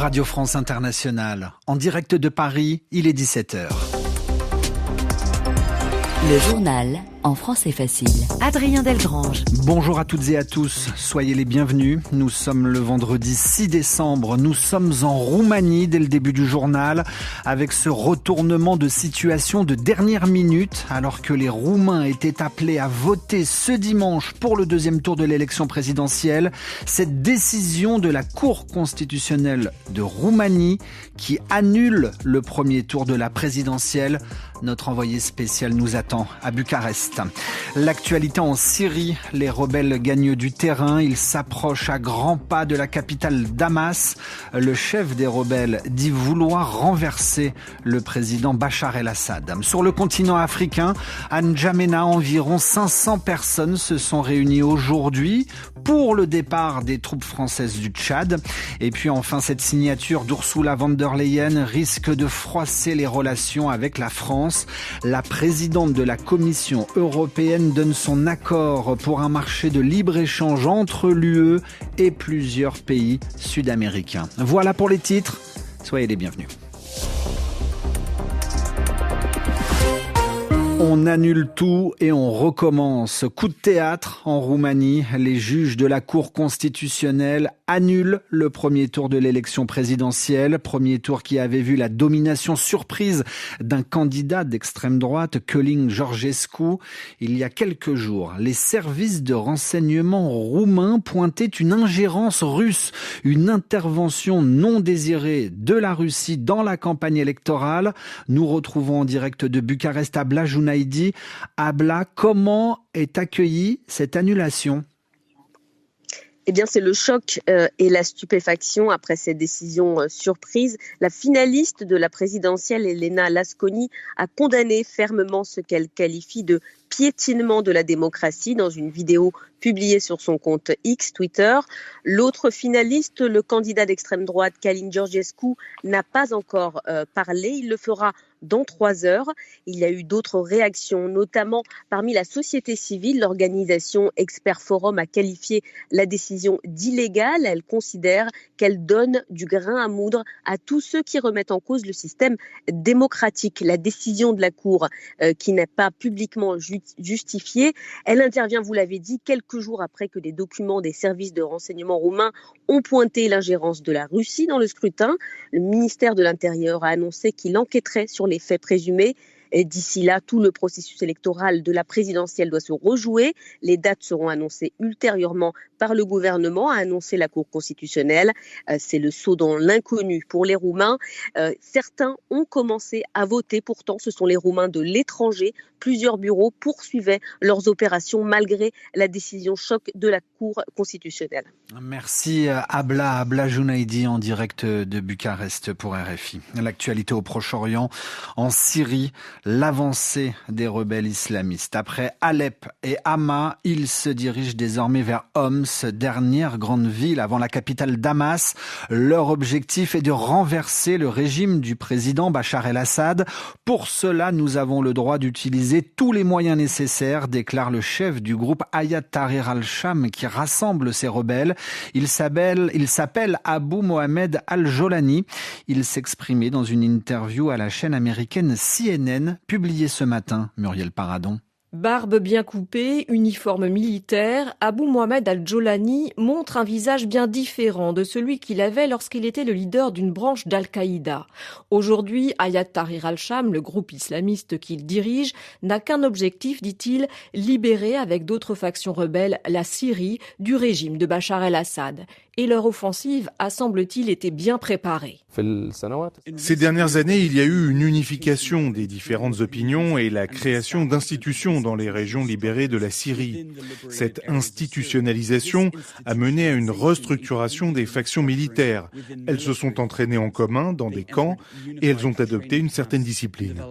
Radio France Internationale, en direct de Paris, il est 17h. Le journal en français facile. Adrien Delgrange. Bonjour à toutes et à tous, soyez les bienvenus. Nous sommes le vendredi 6 décembre, nous sommes en Roumanie dès le début du journal, avec ce retournement de situation de dernière minute, alors que les Roumains étaient appelés à voter ce dimanche pour le deuxième tour de l'élection présidentielle. Cette décision de la Cour constitutionnelle de Roumanie qui annule le premier tour de la présidentielle. Notre envoyé spécial nous attend à Bucarest. L'actualité en Syrie, les rebelles gagnent du terrain, ils s'approchent à grands pas de la capitale Damas. Le chef des rebelles dit vouloir renverser le président Bachar el-Assad. Sur le continent africain, à N'Djamena, environ 500 personnes se sont réunies aujourd'hui pour le départ des troupes françaises du Tchad. Et puis enfin, cette signature d'Ursula von der Leyen risque de froisser les relations avec la France. La présidente de la Commission européenne donne son accord pour un marché de libre-échange entre l'UE et plusieurs pays sud-américains. Voilà pour les titres, soyez les bienvenus. On annule tout et on recommence. Coup de théâtre en Roumanie. Les juges de la Cour constitutionnelle annulent le premier tour de l'élection présidentielle. Premier tour qui avait vu la domination surprise d'un candidat d'extrême droite, Călin Georgescu. Il y a quelques jours, les services de renseignement roumains pointaient une ingérence russe, une intervention non désirée de la Russie dans la campagne électorale. Nous retrouvons en direct de Bucarest Abla Junaidi. Abla, comment est accueillie cette annulation ? Eh bien, c'est le choc et la stupéfaction après cette décision surprise. La finaliste de la présidentielle, Elena Lasconi, a condamné fermement ce qu'elle qualifie de piétinement de la démocratie dans une vidéo publiée sur son compte X, Twitter. L'autre finaliste, le candidat d'extrême droite, Călin Georgescu, n'a pas encore parlé. Il le fera dans 3 heures. Il y a eu d'autres réactions, notamment parmi la société civile. L'organisation Expert Forum a qualifié la décision d'illégale. Elle considère qu'elle donne du grain à moudre à tous ceux qui remettent en cause le système démocratique. La décision de la Cour, qui n'est pas publiquement justifiée, elle intervient, vous l'avez dit, quelques jours après que des documents des services de renseignement roumains ont pointé l'ingérence de la Russie dans le scrutin. Le ministère de l'Intérieur a annoncé qu'il enquêterait sur les faits présumés. Et d'ici là, tout le processus électoral de la présidentielle doit se rejouer. Les dates seront annoncées ultérieurement par le gouvernement, a annoncé la Cour constitutionnelle. C'est le saut dans l'inconnu pour les Roumains. Certains ont commencé à voter. Pourtant, ce sont les Roumains de l'étranger. Plusieurs bureaux poursuivaient leurs opérations malgré la décision choc de la Cour constitutionnelle. Merci Abla Junaidi en direct de Bucarest pour RFI. L'actualité au Proche-Orient, en Syrie, l'avancée des rebelles islamistes. Après Alep et Hama, ils se dirigent désormais vers Homs, dernière grande ville avant la capitale Damas. Leur objectif est de renverser le régime du président Bachar el-Assad. Pour cela, nous avons le droit d'utiliser tous les moyens nécessaires, déclare le chef du groupe Hayat Tahrir al-Sham qui rassemble ces rebelles. Il s'appelle Abou Mohamed al-Jolani. Il s'exprimait dans une interview à la chaîne américaine CNN, publiée ce matin. Muriel Paradon. Barbe bien coupée, uniforme militaire, Abou Mohamed al-Jolani montre un visage bien différent de celui qu'il avait lorsqu'il était le leader d'une branche d'Al-Qaïda. Aujourd'hui, Hayat Tahrir al-Sham, le groupe islamiste qu'il dirige, n'a qu'un objectif, dit-il, libérer avec d'autres factions rebelles la Syrie du régime de Bachar el-Assad. Et leur offensive a, semble-t-il, été bien préparée. Ces dernières années, il y a eu une unification des différentes opinions et la création d'institutions dans les régions libérées de la Syrie. Cette institutionnalisation a mené à une restructuration des factions militaires. Elles se sont entraînées en commun dans des camps et elles ont adopté une certaine discipline.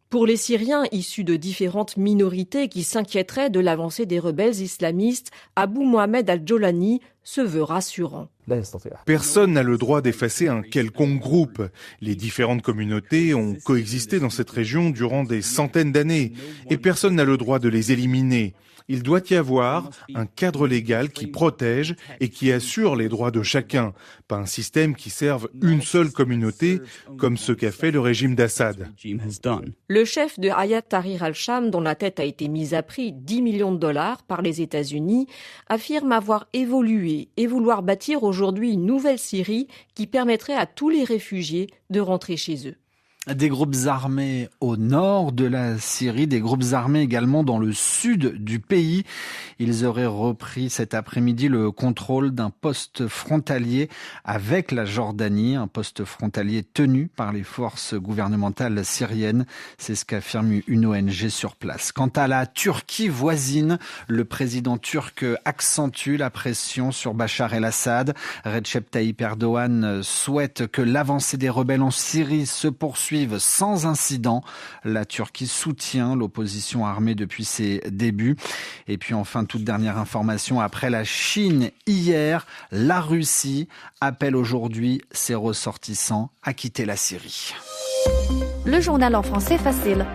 Pour les Syriens issus de différentes minorités qui s'inquiéteraient de l'avancée des rebelles islamistes, Abou Mohamed al-Jolani se veut rassurant. Personne n'a le droit d'effacer un quelconque groupe. Les différentes communautés ont coexisté dans cette région durant des centaines d'années et personne n'a le droit de les éliminer. Il doit y avoir un cadre légal qui protège et qui assure les droits de chacun, pas un système qui serve une seule communauté, comme ce qu'a fait le régime d'Assad. Le chef de Hayat Tahrir al-Sham, dont la tête a été mise à prix 10 millions de dollars par les États-Unis, affirme avoir évolué et vouloir bâtir aujourd'hui une nouvelle Syrie qui permettrait à tous les réfugiés de rentrer chez eux. Des groupes armés au nord de la Syrie, des groupes armés également dans le sud du pays. Ils auraient repris cet après-midi le contrôle d'un poste frontalier avec la Jordanie, un poste frontalier tenu par les forces gouvernementales syriennes. C'est ce qu'affirme une ONG sur place. Quant à la Turquie voisine, le président turc accentue la pression sur Bachar el-Assad. Recep Tayyip Erdogan souhaite que l'avancée des rebelles en Syrie se poursuive sans incident. La Turquie soutient l'opposition armée depuis ses débuts. Et puis enfin, toute dernière information, après la Chine hier, la Russie appelle aujourd'hui ses ressortissants à quitter la Syrie. Le journal en français facile.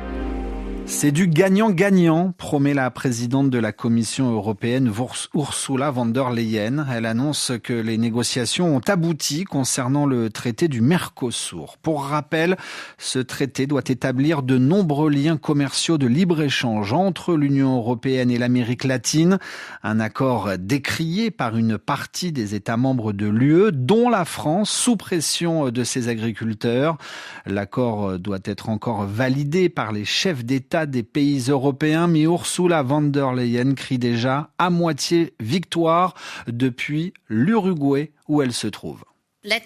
C'est du gagnant-gagnant, promet la présidente de la Commission européenne, Ursula von der Leyen. Elle annonce que les négociations ont abouti concernant le traité du Mercosur. Pour rappel, ce traité doit établir de nombreux liens commerciaux de libre-échange entre l'Union européenne et l'Amérique latine. Un accord décrié par une partie des États membres de l'UE, dont la France, sous pression de ses agriculteurs. L'accord doit être encore validé par les chefs d'État des pays européens, mais Ursula von der Leyen crie déjà à moitié victoire depuis l'Uruguay où elle se trouve. Je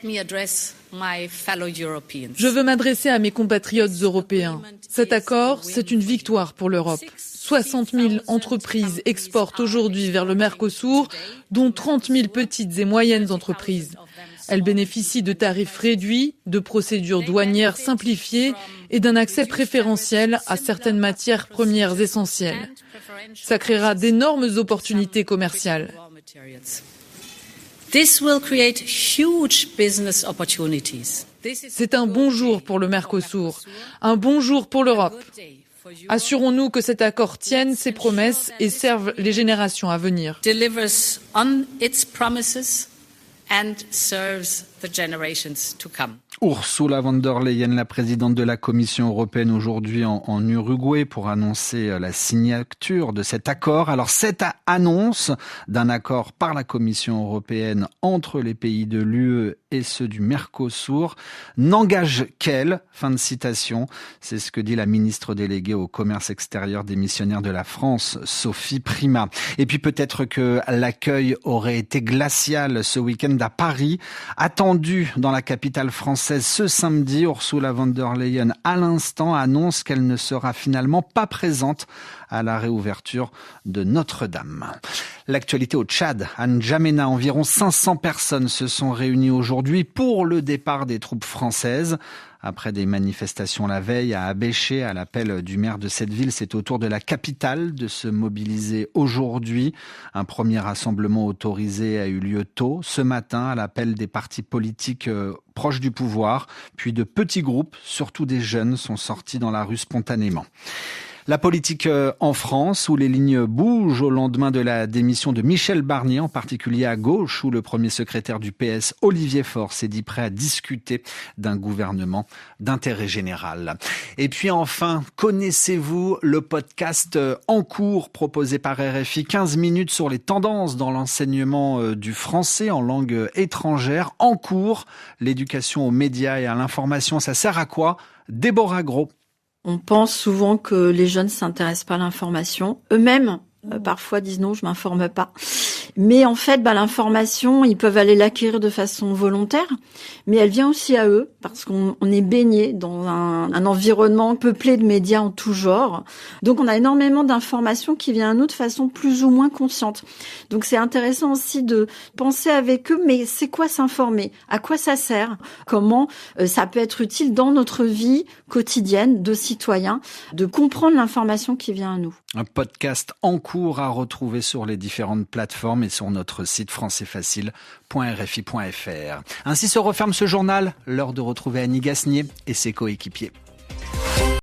veux m'adresser à mes compatriotes européens. Cet accord, c'est une victoire pour l'Europe. 60 000 entreprises exportent aujourd'hui vers le Mercosur, dont 30 000 petites et moyennes entreprises. Elles bénéficient de tarifs réduits, de procédures douanières simplifiées et d'un accès préférentiel à certaines matières premières essentielles. Ça créera d'énormes opportunités commerciales. C'est un bon jour pour le Mercosur, un bon jour pour l'Europe. Assurons-nous que cet accord tienne ses promesses et serve les générations à venir. And serves the generations to come. Ursula von der Leyen, la présidente de la Commission européenne, aujourd'hui en Uruguay pour annoncer la signature de cet accord. Alors cette annonce d'un accord par la Commission européenne entre les pays de l'UE et ceux du Mercosur n'engage qu'elle, fin de citation. C'est ce que dit la ministre déléguée au commerce extérieur démissionnaire de la France, Sophie Primas. Et puis peut-être que l'accueil aurait été glacial ce week-end à Paris, attendu dans la capitale française ce samedi. Ursula von der Leyen, à l'instant, annonce qu'elle ne sera finalement pas présente à la réouverture de Notre-Dame. L'actualité au Tchad, à N'Djamena, environ 500 personnes se sont réunies aujourd'hui pour le départ des troupes françaises. Après des manifestations la veille à Abéché, à l'appel du maire de cette ville, c'est au tour de la capitale de se mobiliser aujourd'hui. Un premier rassemblement autorisé a eu lieu tôt, ce matin, à l'appel des partis politiques proches du pouvoir. Puis de petits groupes, surtout des jeunes, sont sortis dans la rue spontanément. La politique en France, où les lignes bougent au lendemain de la démission de Michel Barnier, en particulier à gauche, où le premier secrétaire du PS, Olivier Faure, s'est dit prêt à discuter d'un gouvernement d'intérêt général. Et puis enfin, connaissez-vous le podcast En cours proposé par RFI, 15 minutes sur les tendances dans l'enseignement du français en langue étrangère. En cours, l'éducation aux médias et à l'information, ça sert à quoi? Déborah Gros. On pense souvent que les jeunes ne s'intéressent pas à l'information. Eux-mêmes, parfois disent non, je m'informe pas. Mais en fait, l'information, ils peuvent aller l'acquérir de façon volontaire, mais elle vient aussi à eux, parce qu'on est baigné dans un environnement peuplé de médias en tout genre. Donc on a énormément d'informations qui viennent à nous de façon plus ou moins consciente. Donc c'est intéressant aussi de penser avec eux, mais c'est quoi s'informer? À quoi ça sert? Comment ça peut être utile dans notre vie quotidienne de citoyens, de comprendre l'information qui vient à nous? Un podcast En cours à retrouver sur les différentes plateformes. et sur notre site françaisfacile.rfi.fr. Ainsi se referme ce journal. L'heure de retrouver Annie Gasnier et ses coéquipiers.